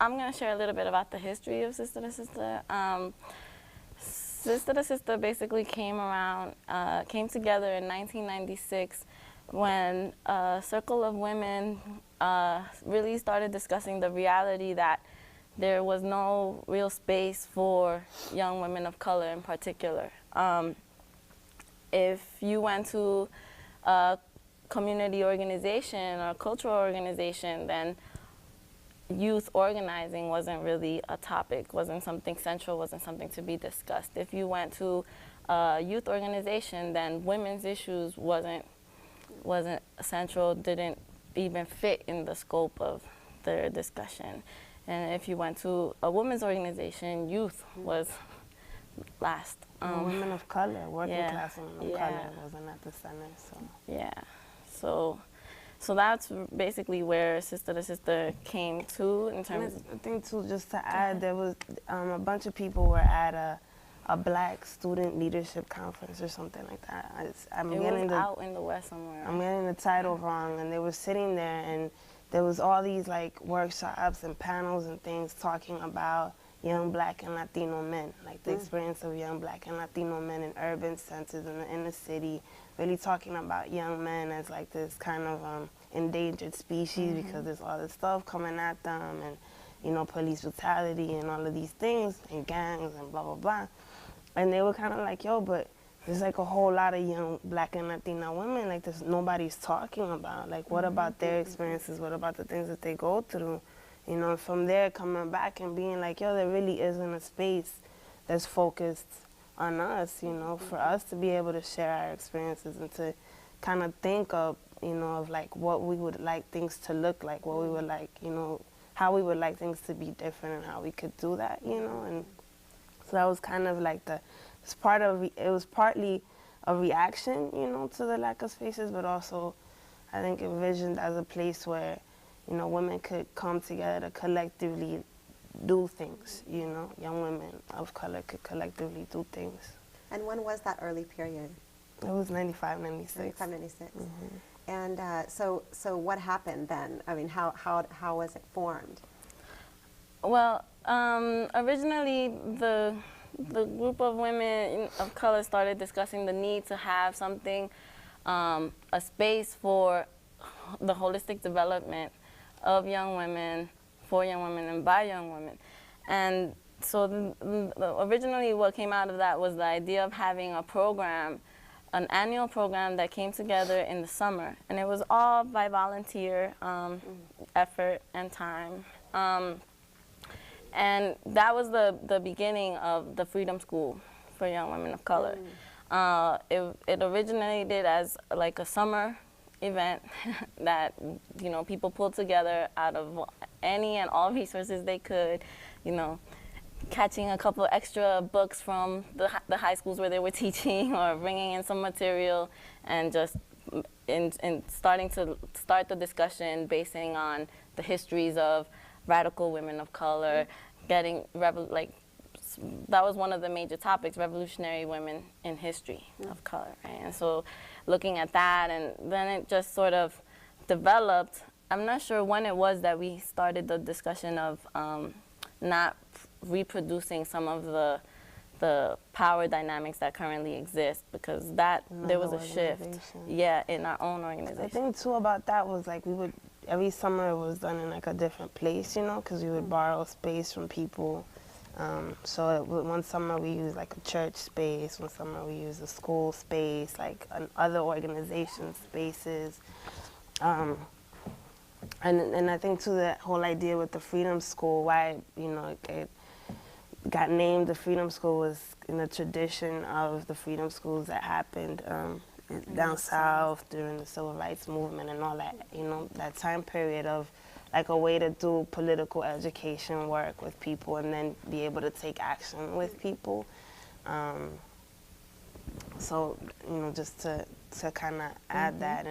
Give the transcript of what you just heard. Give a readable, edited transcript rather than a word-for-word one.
I'm going to share a little bit about the history of Sista to Sista. Sista to Sista basically came together in 1996 when a circle of women really started discussing the reality that there was no real space for young women of color in particular. If you went to a community organization or a cultural organization, then youth organizing wasn't really a topic, wasn't something central, wasn't something to be discussed. If you went to a youth organization, then women's issues wasn't central, didn't even fit in the scope of their discussion. And if you went to a women's organization, youth was last. Women of color, working class women of color wasn't at the center, so. Yeah, so that's basically where Sista to Sista came to in terms of... I think too, just to add, there was a bunch of people were at a Black student leadership conference or something like that. It was out in the West somewhere. I'm getting the title wrong, and they were sitting there, and there was all these like workshops and panels and things talking about young Black and Latino men, like the experience of young Black and Latino men in urban centers in the inner city, really talking about young men as like this kind of endangered species because there's all this stuff coming at them, and you know, police brutality and all of these things and gangs and blah blah blah. And they were kind of like, yo, but there's like a whole lot of young Black and Latina women like this nobody's talking about. Like, what about their experiences? What about the things that they go through? You know, from there coming back and being like, yo, there really isn't a space that's focused on us, you know, for us to be able to share our experiences and to kind of think of, you know, of like what we would like things to look like, what we would like, you know, how we would like things to be different and how we could do that, you know. And so that was kind of like it was partly a reaction, you know, to the lack of spaces, but also I think envisioned as a place where, you know, women could come together to collectively do things, you know. Young women of color could collectively do things. And when was that early period? It was 95, 96. 95, 96. And so what happened then? I mean, how was it formed? Well, originally the group of women of color started discussing the need to have something, a space for the holistic development of young women, for young women, and by young women. And so originally what came out of that was the idea of having a program, an annual program that came together in the summer. And it was all by volunteer effort and time. And that was the beginning of the Freedom School for young women of color. It originated as like a summer event that, you know, people pulled together out of any and all resources they could, you know, catching a couple extra books from the high schools where they were teaching, or bringing in some material, and just starting to start the discussion basing on the histories of radical women of color, getting that was one of the major topics, revolutionary women in history of color, right? And so looking at that, and then it just sort of developed. I'm not sure when it was that we started the discussion of not reproducing some of the power dynamics that currently exist, because there was a shift, in our own organization. I think too about that was like every summer it was done in like a different place, you know, because we would borrow space from people. So one summer we used like a church space, one summer we used a school space, like other organization spaces. And I think too that whole idea with the Freedom School, why, you know, it got named the Freedom School was in the tradition of the freedom schools that happened down south during the civil rights movement and all that, you know, that time period of like a way to do political education work with people and then be able to take action with people. So, you know, just to kind of add that.